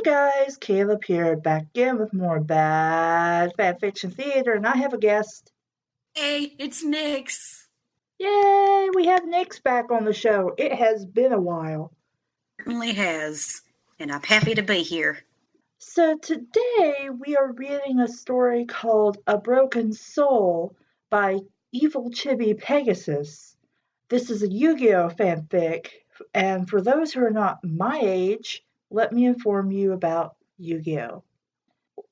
guys, Caleb here, back again with more bad fanfiction theater, and I have a guest. Hey, it's Nyx. Yay, we have Nyx back on the show. It has been a while. Certainly has, and I'm happy to be here. So today we are reading a story called A Broken Soul by Evil Chibi Pegasus. This is a Yu-Gi-Oh fanfic, and for those who are not my age, let me inform you about Yu-Gi-Oh.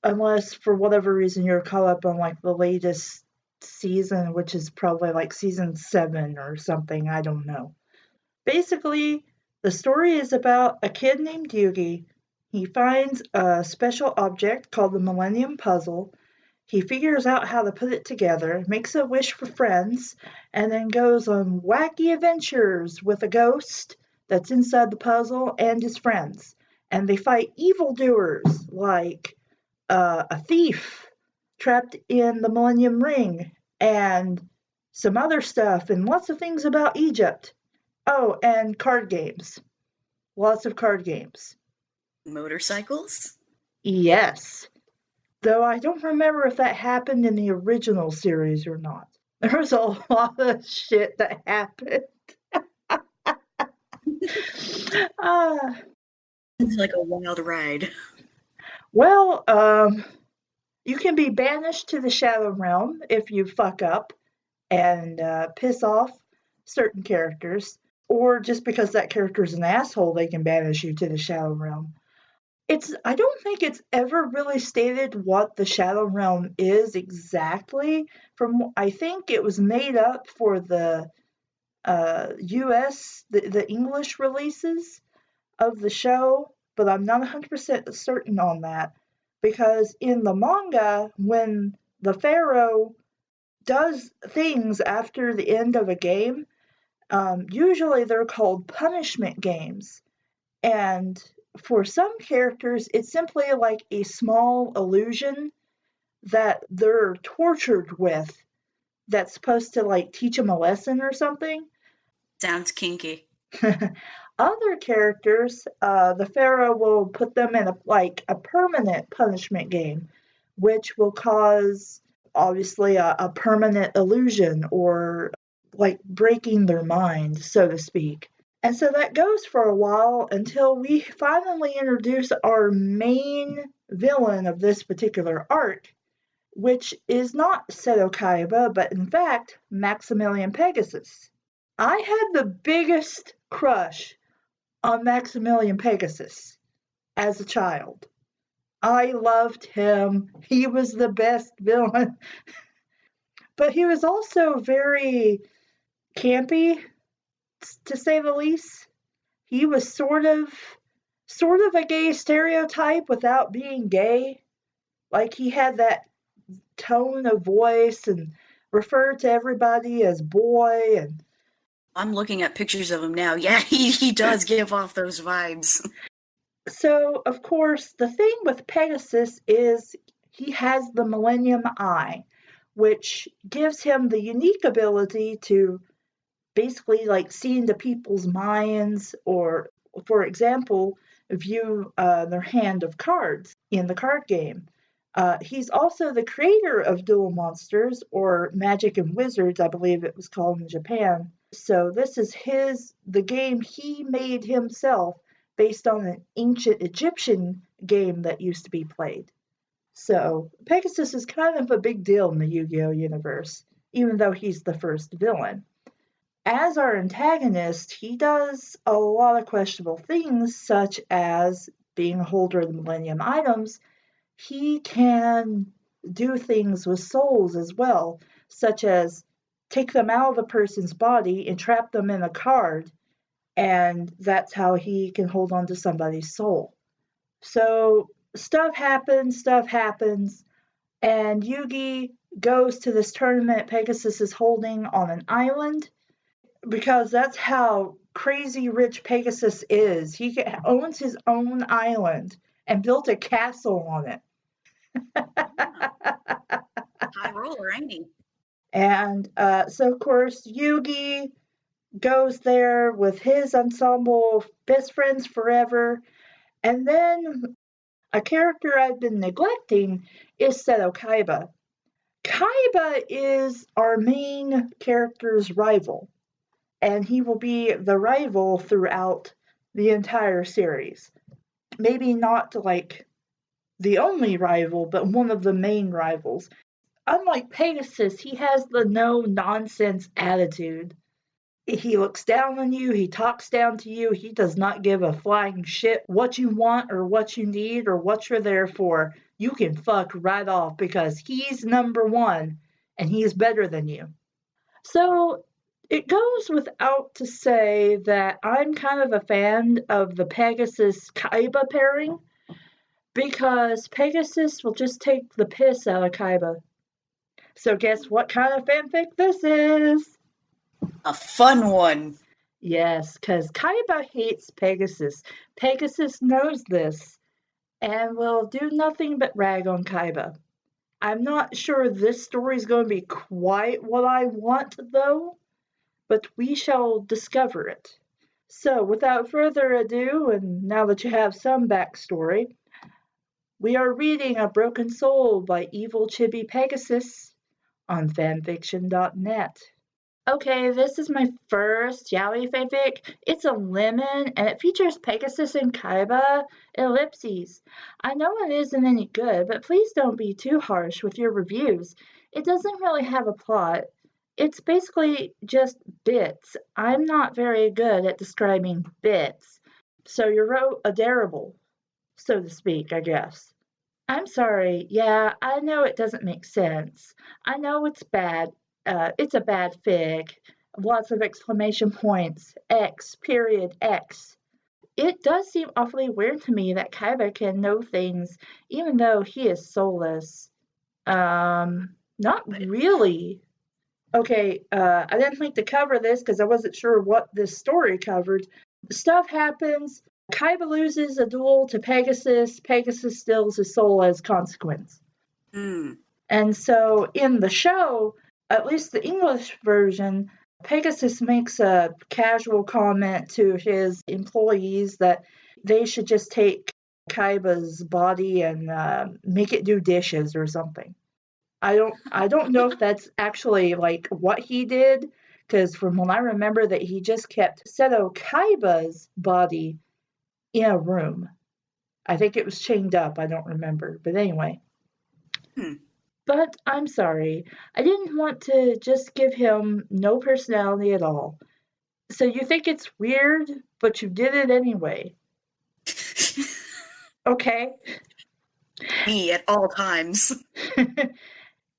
Unless for whatever reason you're caught up on like the latest season, which is probably like season 7 or something, I don't know. Basically, the story is about a kid named Yugi. He finds a special object called the Millennium Puzzle. He figures out how to put it together, makes a wish for friends, and then goes on wacky adventures with a ghost that's inside the puzzle and his friends. And they fight evildoers like a thief trapped in the Millennium Ring, and some other stuff, and lots of things about Egypt. Oh, and card games. Lots of card games. Motorcycles? Yes. Though I don't remember if that happened in the original series or not. There was a lot of shit that happened. It's like a wild ride. Well, you can be banished to the Shadow Realm if you fuck up and piss off certain characters, or just because that character is an asshole, they can banish you to the Shadow Realm. I don't think it's ever really stated what the Shadow Realm is exactly. I think it was made up for the US, the English releases of the show, but I'm not 100% certain on that, because in the manga, when the Pharaoh does things after the end of a game, usually they're called punishment games, and for some characters it's simply like a small illusion that they're tortured with that's supposed to like teach them a lesson or something. Sounds kinky. Other characters, the Pharaoh will put them in a permanent punishment game, which will cause obviously a permanent illusion or like breaking their mind, so to speak. And so that goes for a while until we finally introduce our main villain of this particular arc, which is not Seto Kaiba, but in fact Maximillion Pegasus. I had the biggest crush on Maximillion Pegasus as a child. I loved him. He was the best villain. But he was also very campy, to say the least. He was sort of a gay stereotype without being gay. Like he had that tone of voice and referred to everybody as boy. And I'm looking at pictures of him now. Yeah, he does give off those vibes. So, of course, the thing with Pegasus is he has the Millennium Eye, which gives him the unique ability to basically like see into people's minds, or, for example, view their hand of cards in the card game. He's also the creator of Duel Monsters, or Magic and Wizards, I believe it was called in Japan. So this is the game he made himself based on an ancient Egyptian game that used to be played. So Pegasus is kind of a big deal in the Yu-Gi-Oh universe, even though he's the first villain. As our antagonist, he does a lot of questionable things, such as being a holder of the Millennium items. He can do things with souls as well, such as take them out of a person's body and trap them in a card, and that's how he can hold on to somebody's soul. So stuff happens, and Yugi goes to this tournament Pegasus is holding on an island, because that's how crazy rich Pegasus is. He owns his own island and built a castle on it. High roller, ain't he? And so, of course, Yugi goes there with his ensemble, best friends forever. And then A character I've been neglecting is Seto Kaiba. Kaiba is our main character's rival, and he will be the rival throughout the entire series. Maybe not like the only rival, but one of the main rivals. Unlike Pegasus, he has the no-nonsense attitude. He looks down on you, he talks down to you, he does not give a flying shit what you want or what you need or what you're there for. You can fuck right off because he's number one and he's better than you. So it goes without to say that I'm kind of a fan of the Pegasus Kaiba pairing because Pegasus will just take the piss out of Kaiba. So guess what kind of fanfic this is? A fun one. Yes, because Kaiba hates Pegasus. Pegasus knows this and will do nothing but rag on Kaiba. I'm not sure this story is going to be quite what I want, though, but we shall discover it. So, without further ado, and now that you have some backstory, we are reading A Broken Soul by Evil Chibi Pegasus on fanfiction.net. Okay, this is my first yaoi fanfic. It's a lemon, and it features Pegasus and Kaiba. Ellipses. I know it isn't any good, but please don't be too harsh with your reviews. It doesn't really have a plot. It's basically just bits. I'm not very good at describing bits. So you wrote a darable, so to speak, I guess. I'm sorry. Yeah, I know it doesn't make sense. I know it's bad. It's a bad fig. Lots of exclamation points. X, period, X. It does seem awfully weird to me that Kaiba can know things even though he is soulless. Not really. Okay, I didn't think to cover this because I wasn't sure what this story covered. Stuff happens. Kaiba loses a duel to Pegasus. Pegasus steals his soul as consequence. And so in the show, at least the English version, Pegasus makes a casual comment to his employees that they should just take Kaiba's body and make it do dishes or something. I don't know if that's actually like what he did, because from what I remember that he just kept Seto Kaiba's body in a room. I think it was chained up. I don't remember, but anyway. But I'm sorry. I didn't want to just give him no personality at all. So you think it's weird, but you did it anyway. Okay. Me at all times.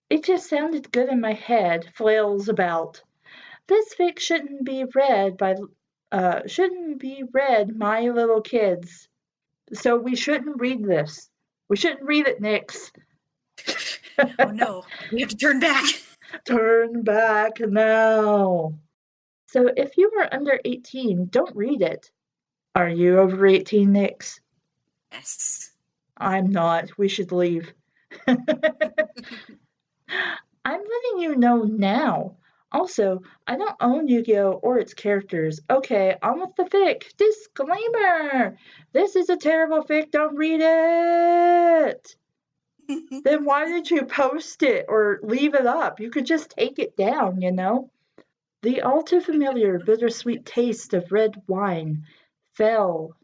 It just sounded good in my head, flails about. This fic shouldn't be read, my little kids. So we shouldn't read this. We shouldn't read it, Nyx. Oh no, we have to turn back. Turn back now. So if you are under 18, don't read it. Are you over 18, Nyx? Yes. I'm not. We should leave. I'm letting you know now. Also, I don't own Yu-Gi-Oh! Or its characters. Okay, on with the fic. Disclaimer! This is a terrible fic. Don't read it! Then why did you post it or leave it up? You could just take it down, you know? The all too familiar bittersweet taste of red wine fell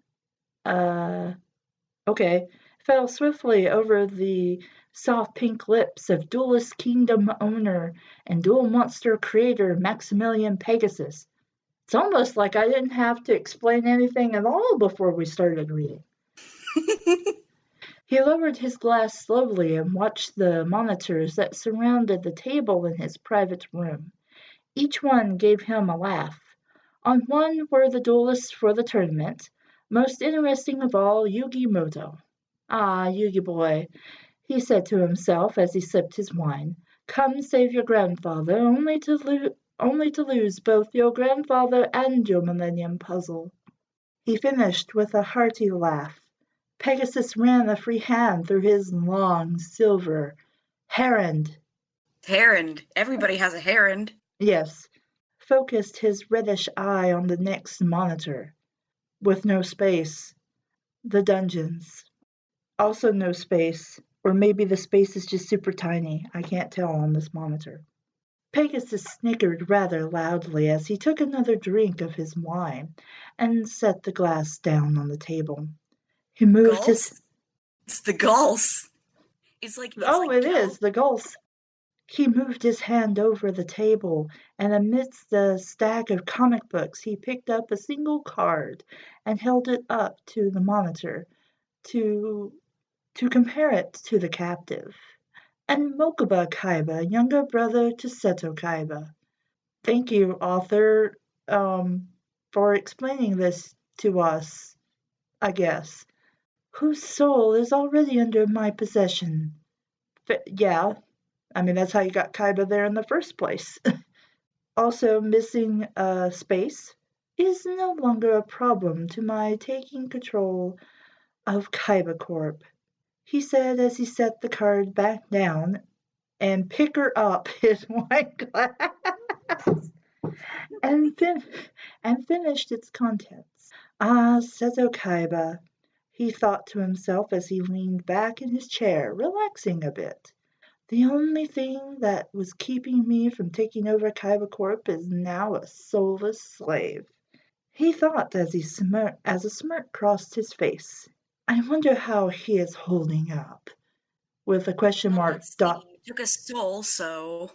swiftly over the soft pink lips of Duelist Kingdom owner and Duel Monster creator Maximillion Pegasus. It's almost like I didn't have to explain anything at all before we started reading. He lowered his glass slowly and watched the monitors that surrounded the table in his private room. Each one gave him a laugh. On one were the duelists for the tournament, most interesting of all Yugi Muto. Ah, Yugi boy, he said to himself as he sipped his wine. Come save your grandfather, only to lose both your grandfather and your Millennium Puzzle. He finished with a hearty laugh. Pegasus ran a free hand through his long silver herend. Herend. Everybody has a herend. Yes. Focused his reddish eye on the next monitor. With no space. The dungeons. Also no space. Or maybe the space is just super tiny. I can't tell on this monitor. Pegasus snickered rather loudly as he took another drink of his wine and set the glass down on the table. He moved his... Gulls? It's the gulls. It's like Oh, it is, gulls. the gulls. He moved his hand over the table, and amidst the stack of comic books he picked up a single card and held it up to the monitor to compare it to the captive. And Mokuba Kaiba, younger brother to Seto Kaiba. Thank you, author, for explaining this to us, I guess. Whose soul is already under my possession. Yeah, I mean, that's how you got Kaiba there in the first place. Also, missing space is no longer a problem to my taking control of Kaiba Corp, he said as he set the card back down and picked her up his wine glass and, finished its contents. Ah, Seto Kaiba, he thought to himself as he leaned back in his chair, relaxing a bit. The only thing that was keeping me from taking over Kaiba Corp is now a soulless slave. He thought as a smirk crossed his face. I wonder how he is holding up. With a question Well, mark let's dot see. Took a soul, so.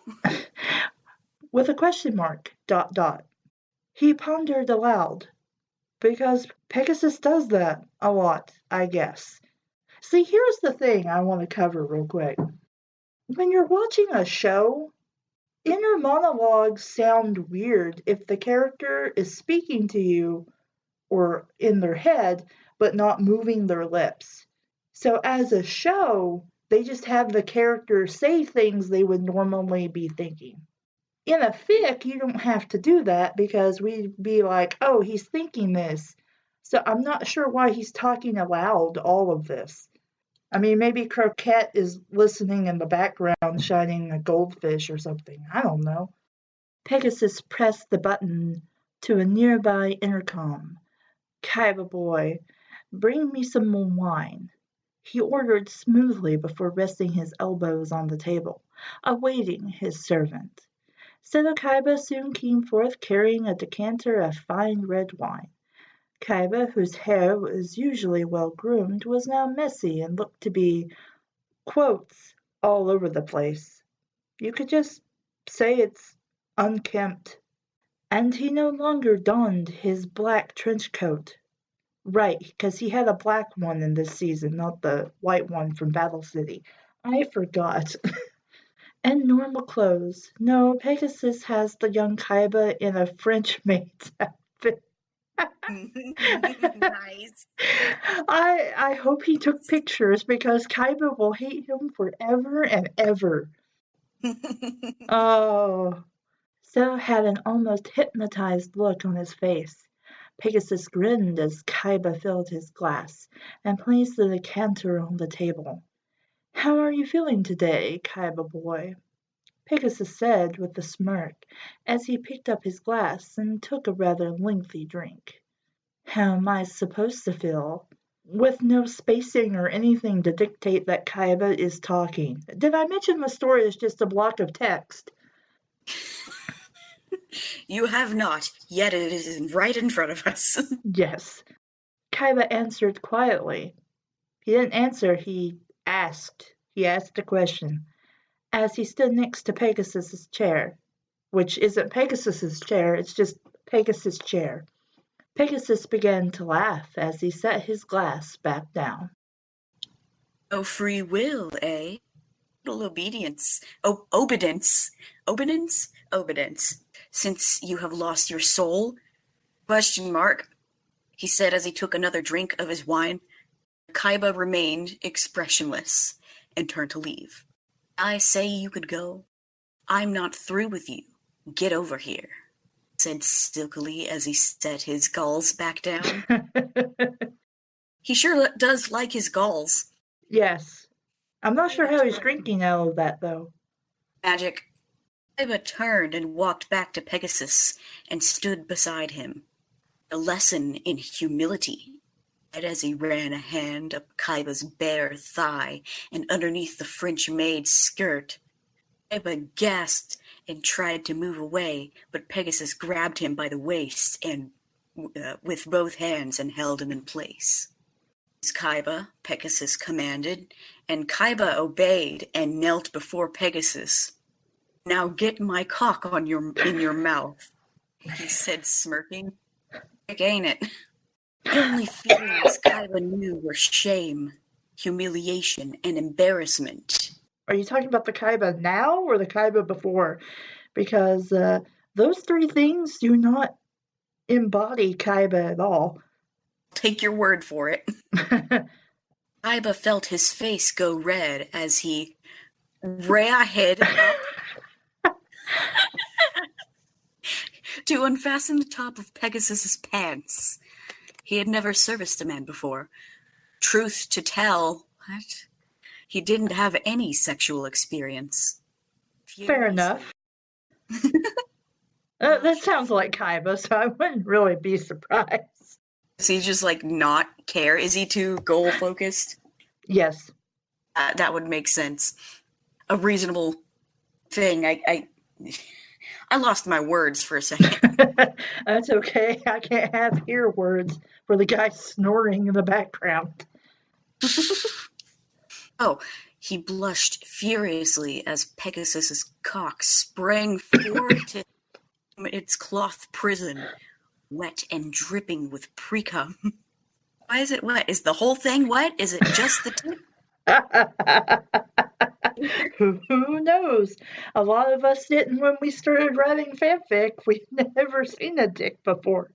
with a question mark dot dot. He pondered aloud. Because Pegasus does that a lot, I guess. See, here's the thing I want to cover real quick. When you're watching a show, inner monologues sound weird if the character is speaking to you or in their head, but not moving their lips. So as a show, they just have the character say things they would normally be thinking. In a fic, you don't have to do that because we'd be like, oh, he's thinking this. So I'm not sure why he's talking aloud all of this. I mean, maybe Croquette is listening in the background, shining a goldfish or something. I don't know. Pegasus pressed the button to a nearby intercom. Kaiba boy, bring me some more wine. He ordered smoothly before resting his elbows on the table, awaiting his servant. Seto Kaiba soon came forth carrying a decanter of fine red wine. Kaiba, whose hair was usually well groomed, was now messy and looked to be quotes all over the place. You could just say it's unkempt. And he no longer donned his black trench coat. Right, because he had a black one in this season, not the white one from Battle City. I forgot. And normal clothes. No, Pegasus has the young Kaiba in a French maid's outfit. Nice. I hope he took pictures because Kaiba will hate him forever and ever. Oh. So had an almost hypnotized look on his face. Pegasus grinned as Kaiba filled his glass and placed the decanter on the table. How are you feeling today, Kaiba boy? Pegasus said with a smirk as he picked up his glass and took a rather lengthy drink. How am I supposed to feel? With no spacing or anything to dictate that Kaiba is talking. Did I mention the story is just a block of text? You have not, yet it is right in front of us. Yes. Kaiba answered quietly. He didn't answer, he asked. He asked a question. As he stood next to Pegasus's chair, which isn't Pegasus's chair, it's just Pegasus' chair. Pegasus began to laugh as he set his glass back down. Oh, free will, eh? Total obedience. Oh, obedience. Obedience? Obedience. Since you have lost your soul? Question mark. He said as he took another drink of his wine. Kaiba remained expressionless and turned to leave. I say you could go. I'm not through with you. Get over here, said silkily as he set his gulls back down. He sure does like his gulls. Yes. I'm not sure how he's drinking all of that, though. Magic. Kaiba turned and walked back to Pegasus and stood beside him. A lesson in humility. And as he ran a hand up Kaiba's bare thigh and underneath the French maid's skirt, Kaiba gasped and tried to move away, but Pegasus grabbed him by the waist and with both hands and held him in place. Kaiba, Pegasus commanded, and Kaiba obeyed and knelt before Pegasus. "Now get my cock in your mouth," he said, smirking. "Sick, ain't it?" The only feelings Kaiba knew were shame, humiliation, and embarrassment. Are you talking about the Kaiba now or the Kaiba before? Because those three things do not embody Kaiba at all. Take your word for it. Kaiba felt his face go red as he ran up to unfasten the top of Pegasus's pants. He had never serviced a man before. Truth to tell, he didn't have any sexual experience. Fair enough. That sounds like Kaiba, so I wouldn't really be surprised. Does he just not care? Is he too goal focused? Yes. That would make sense. A reasonable thing. I lost my words for a second. That's okay. I can't have ear words for the guy snoring in the background. Oh, he blushed furiously as Pegasus's cock sprang forth to its cloth prison, wet and dripping with precum. Why is it wet? Is the whole thing wet? Is it just the tip? Who knows? A lot of us didn't when we started writing fanfic. We'd never seen a dick before.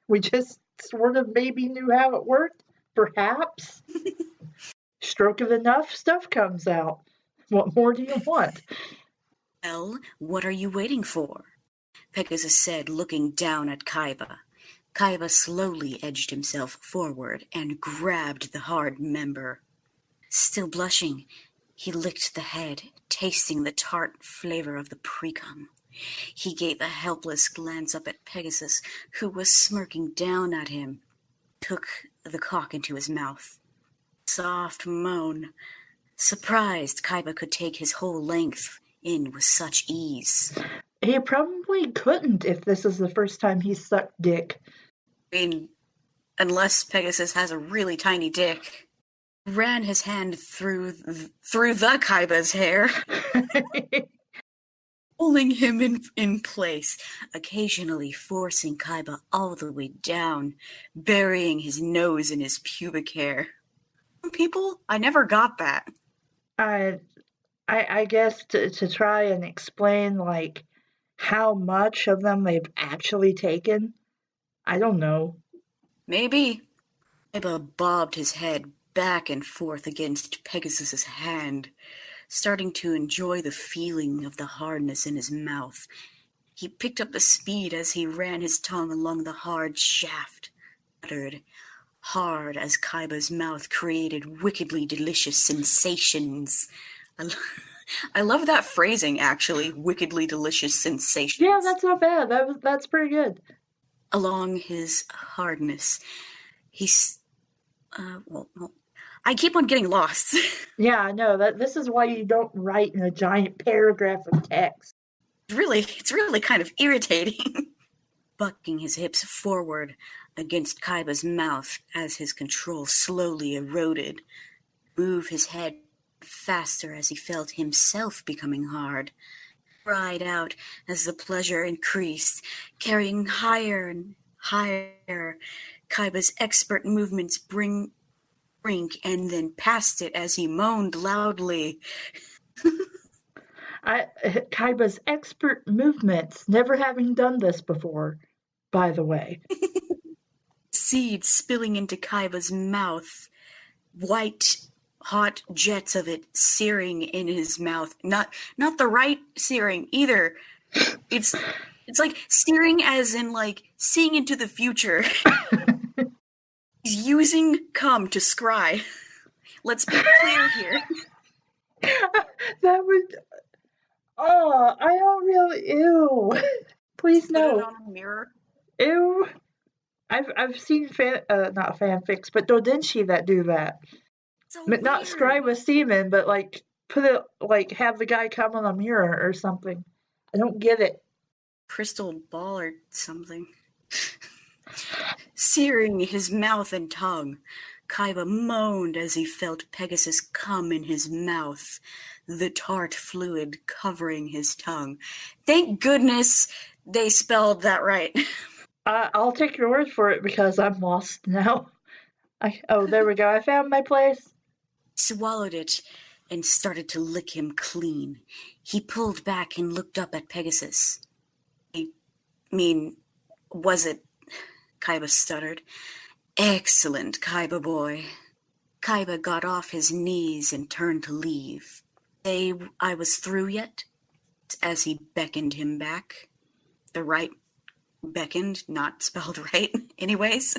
We just sort of maybe knew how it worked, perhaps. Stroke of enough, stuff comes out. What more do you want? Well, what are you waiting for? Pegasus said, looking down at Kaiba. Kaiba slowly edged himself forward and grabbed the hard member. Still blushing, he licked the head, tasting the tart flavor of the precum. He gave a helpless glance up at Pegasus, who was smirking down at him, took the cock into his mouth. Soft moan. Surprised Kaiba could take his whole length in with such ease. He probably couldn't if this is the first time he's sucked dick. I mean, unless Pegasus has a really tiny dick. Ran his hand through the Kaiba's hair, pulling him in place, occasionally forcing Kaiba all the way down, burying his nose in his pubic hair. People, I never got that. I guess to try and explain how much of them they've actually taken. I don't know. Maybe. Kaiba bobbed his head back and forth against Pegasus's hand, starting to enjoy the feeling of the hardness in his mouth. He picked up the speed as he ran his tongue along the hard shaft, uttered hard as Kaiba's mouth created wickedly delicious sensations. I love that phrasing, actually, wickedly delicious sensations. Yeah, that's not bad. That's pretty good. Along his hardness, I keep on getting lost. Yeah, I know. This is why you don't write in a giant paragraph of text. It's really kind of irritating. Bucking his hips forward against Kaiba's mouth as his control slowly eroded. Move his head faster as he felt himself becoming hard. Cried out as the pleasure increased, carrying higher and higher. Kaiba's expert movements brink and then past it as he moaned loudly. Kaiba's expert movements, never having done this before, by the way. Seed spilling into Kaiba's mouth, white hot jets of it searing in his mouth. Not the right searing either. It's like searing as in seeing into the future. He's using cum to scry. Let's be clear here. That would... Oh, I don't really... Ew. Please no. Put it on a mirror. Ew. I've seen not fanfics, but dodenshi that do that. So Not weird. scribe with semen, but like put it like have the guy come on a mirror or something. I don't get it. Crystal ball or something. Searing his mouth and tongue, Kaiba moaned as he felt Pegasus come in his mouth, the tart fluid covering his tongue. Thank goodness they spelled that right. I'll take your word for it because I'm lost now. There we go. I found my place. Swallowed it and started to lick him clean. He pulled back and looked up at Pegasus. I mean, was it? Kaiba stuttered. Excellent, Kaiba boy. Kaiba got off his knees and turned to leave. I was through yet? As he beckoned him back. The right beckoned, not spelled right, anyways.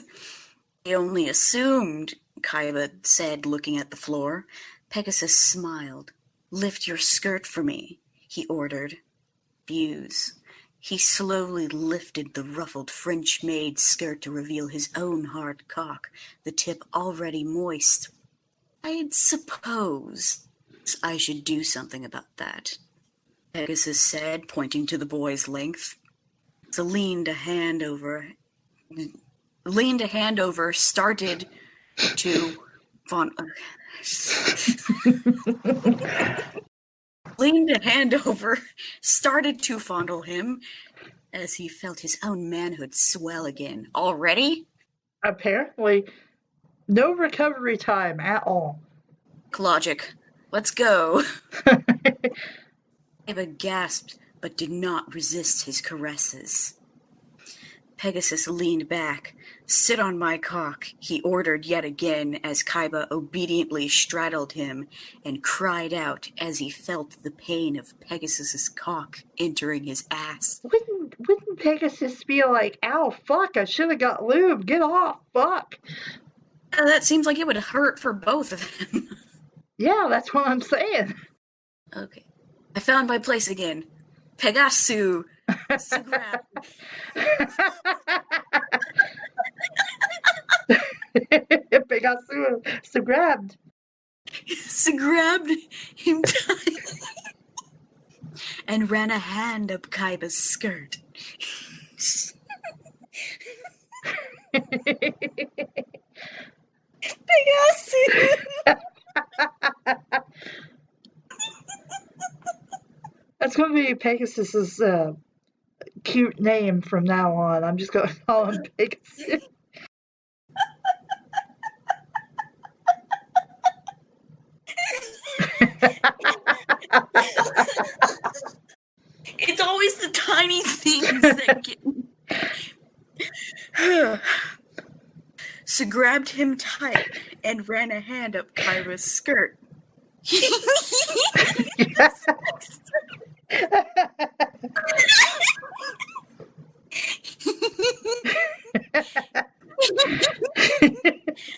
I only assumed, Kaiba said, looking at the floor. Pegasus smiled. Lift your skirt for me, he ordered. Views. He slowly lifted the ruffled French-made skirt to reveal his own hard cock, the tip already moist. I'd suppose I should do something about that, Pegasus said, pointing to the boy's length. So leaned a hand over, started to leaned a hand over, started to fondle him as he felt his own manhood swell again. Already? Apparently, no recovery time at all. Logic. Let's go. Eva gasped, but did not resist his caresses. Pegasus leaned back. Sit on my cock, he ordered yet again as Kaiba obediently straddled him and cried out as he felt the pain of Pegasus's cock entering his ass. Wouldn't Pegasus be like, ow, fuck, I should have got lube, get off, fuck. That seems like it would hurt for both of them. Yeah, that's what I'm saying. Okay. I found my place again. Pegasus. Pegasus grabbed. Grabbed him tight and ran a hand up Kaiba's skirt. Pegasus! That's going to be Pegasus's cute name from now on. I'm just going to call him Pegasus. It's always the tiny things that get me. So grabbed him tight and ran a hand up Kaiba's skirt.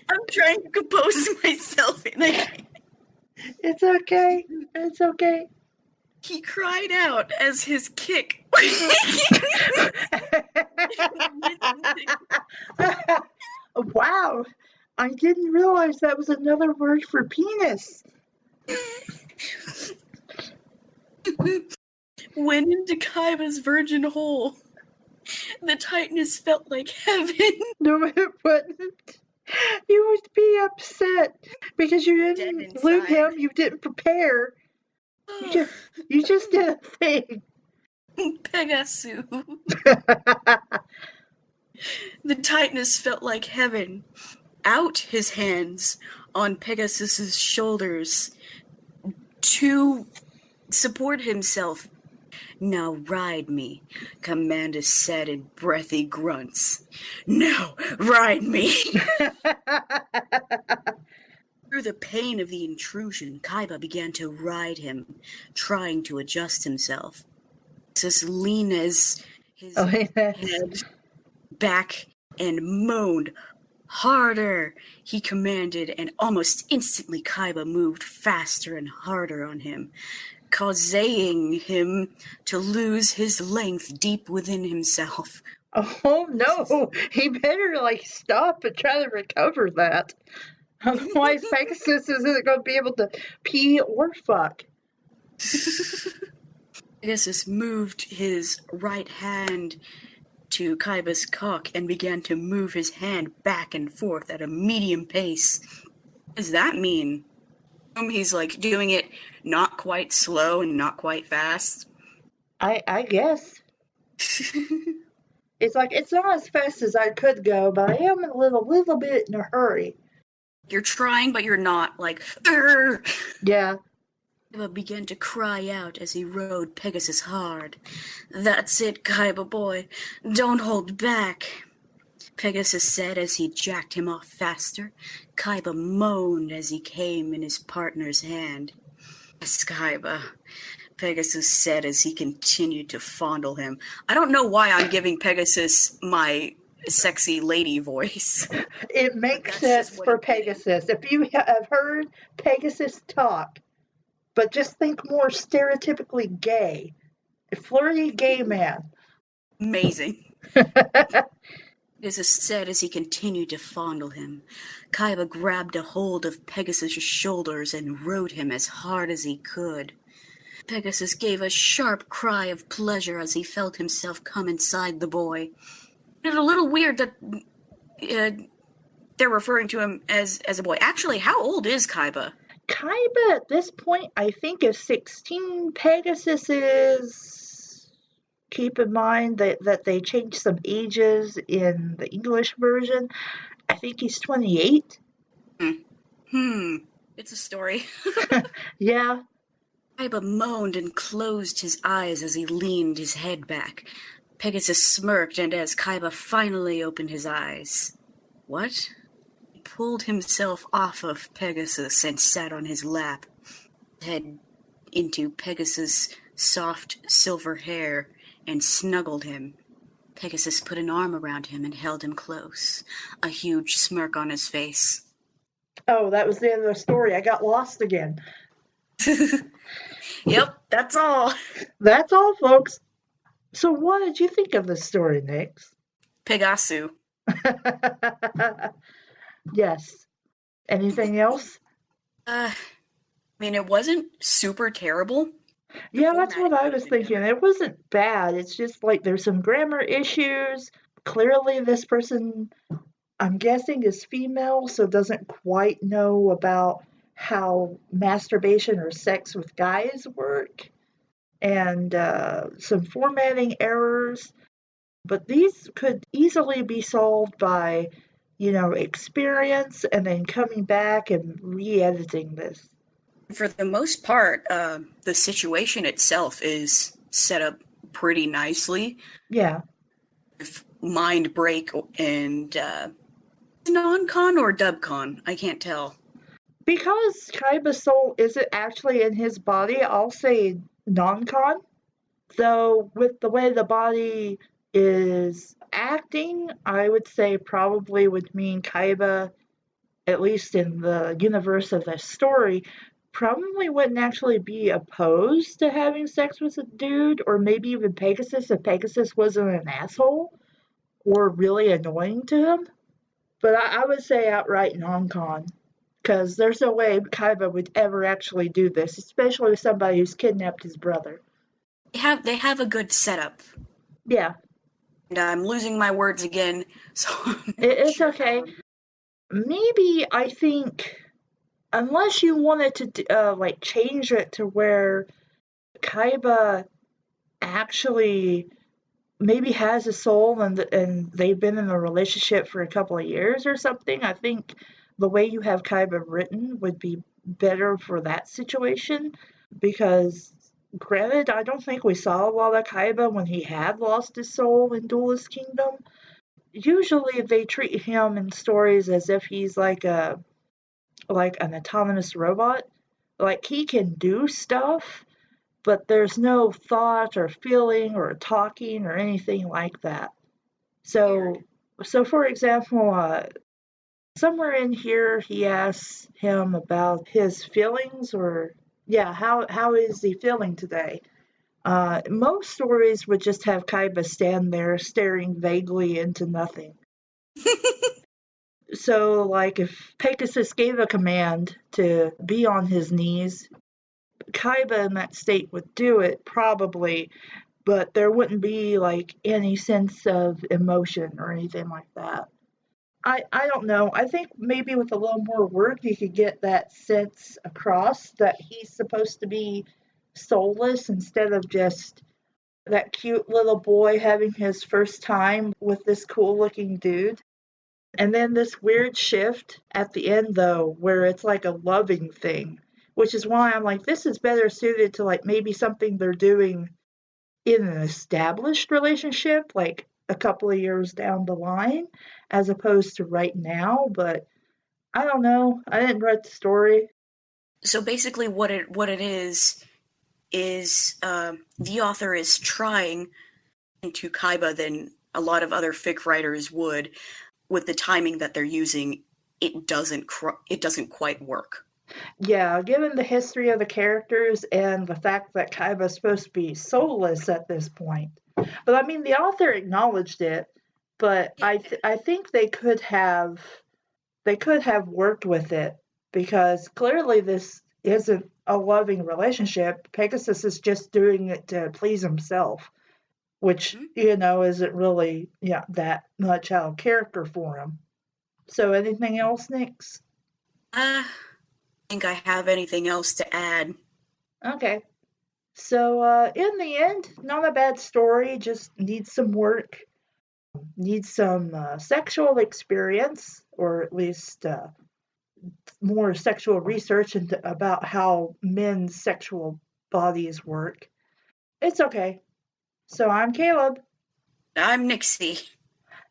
I'm trying to compose myself and I can't. It's okay. It's okay. He cried out as his kick. Wow. I didn't realize that was another word for penis. Went into Kaiba's virgin hole. The tightness felt like heaven. No, it wouldn't. You would be upset because you didn't lube him. You didn't prepare. You just did a thing. Pegasus. The tightness felt like heaven. Out his hands on Pegasus's shoulders to support himself. Now ride me, Commander said in breathy grunts. Now ride me. Through the pain of the intrusion, Kaiba began to ride him, trying to adjust himself. As lean as his head back and moaned. Harder, he commanded, and almost instantly Kaiba moved faster and harder on him, causing him to lose his length deep within himself. Oh no, he better like stop and try to recover that. Otherwise, Pegasus isn't going to be able to pee or fuck. Pegasus moved his right hand to Kaiba's cock and began to move his hand back and forth at a medium pace. What does that mean? He's like doing it not quite slow and not quite fast. I guess. It's like, it's not as fast as I could go, but I am a little bit in a hurry. You're trying, but you're not. Like, Arr! Yeah. Kaiba began to cry out as he rode Pegasus hard. That's it, Kaiba boy. Don't hold back. Pegasus said as he jacked him off faster. Kaiba moaned as he came in his partner's hand. Yes, Kaiba, Pegasus said as he continued to fondle him. I don't know why I'm giving Pegasus my sexy lady voice. It makes sense for Pegasus. If you have heard Pegasus talk, but just think more stereotypically gay. A flirty gay man. Amazing. Pegasus said as he continued to fondle him. Kaiba grabbed a hold of Pegasus' shoulders and rode him as hard as he could. Pegasus gave a sharp cry of pleasure as he felt himself come inside the boy. It's a little weird that they're referring to him as a boy. Actually, how old is Kaiba? Kaiba at this point, I think, is 16. Pegasus is... Keep in mind that they changed some ages in the English version. I think he's 28. It's a story. Yeah. Kaiba moaned and closed his eyes as he leaned his head back. Pegasus smirked, and as Kaiba finally opened his eyes... What? He pulled himself off of Pegasus and sat on his lap, head into Pegasus' soft silver hair, and snuggled him. Pegasus put an arm around him and held him close, a huge smirk on his face. Oh, that was the end of the story. I got lost again. Yep, that's all. That's all, folks. So what did you think of this story, Nyx? Pegasus. Yes. Anything else? I mean, it wasn't super terrible. Yeah, that's what I was thinking. It wasn't bad. It's just like there's some grammar issues. Clearly, this person, I'm guessing, is female, so doesn't quite know about how masturbation or sex with guys work. And some formatting errors. But these could easily be solved by, experience and then coming back and re-editing this. For the most part, the situation itself is set up pretty nicely. Yeah. If mind break and non-con or dub-con, I can't tell. Because Kaiba's soul isn't actually in his body, I'll say non-con. Though with the way the body is acting, I would say probably would mean Kaiba, at least in the universe of the story, probably wouldn't actually be opposed to having sex with a dude, or maybe even Pegasus if Pegasus wasn't an asshole or really annoying to him. But I would say outright non-con, because there's no way Kaiba would ever actually do this, especially with somebody who's kidnapped his brother. They have a good setup. Yeah. And I'm losing my words again, so it's sure okay. Maybe I think, unless you wanted to change it to where Kaiba actually maybe has a soul and they've been in a relationship for a couple of years or something, I think the way you have Kaiba written would be better for that situation, because granted, I don't think we saw a lot of Kaiba when he had lost his soul in Duelist Kingdom. Usually they treat him in stories as if he's like an autonomous robot. Like, he can do stuff, but there's no thought or feeling or talking or anything like that. So for example, somewhere in here he asks him about his feelings, or how is he feeling today? Most stories would just have Kaiba stand there staring vaguely into nothing. So, like, if Pegasus gave a command to be on his knees, Kaiba in that state would do it, probably, but there wouldn't be, like, any sense of emotion or anything like that. I don't know. I think maybe with a little more work, you could get that sense across that he's supposed to be soulless instead of just that cute little boy having his first time with this cool looking dude. And then this weird shift at the end, though, where it's like a loving thing, which is why I'm like, this is better suited to like maybe something they're doing in an established relationship, like a couple of years down the line, as opposed to right now. But I don't know. I didn't read the story. So basically, what it is the author is trying to Kaiba than a lot of other fic writers would. With the timing that they're using, it doesn't quite work. Yeah, given the history of the characters and the fact that Kaiba is supposed to be soulless at this point. But I mean, the author acknowledged it, but I think they could have worked with it because clearly this isn't a loving relationship. Pegasus is just doing it to please himself, which isn't really that much out of character for him. So anything else, Nyx? I think I have anything else to add. Okay. So in the end, not a bad story, just needs some work, needs some sexual experience, or at least more sexual research about how men's sexual bodies work. It's okay. So I'm Caleb. I'm Nixie.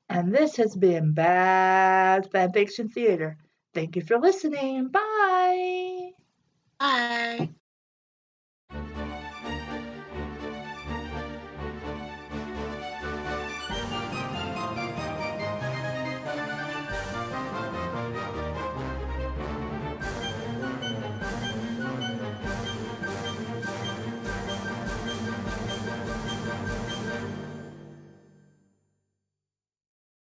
And this has been Bad Fanfiction Theater. Thank you for listening. Bye. Bye.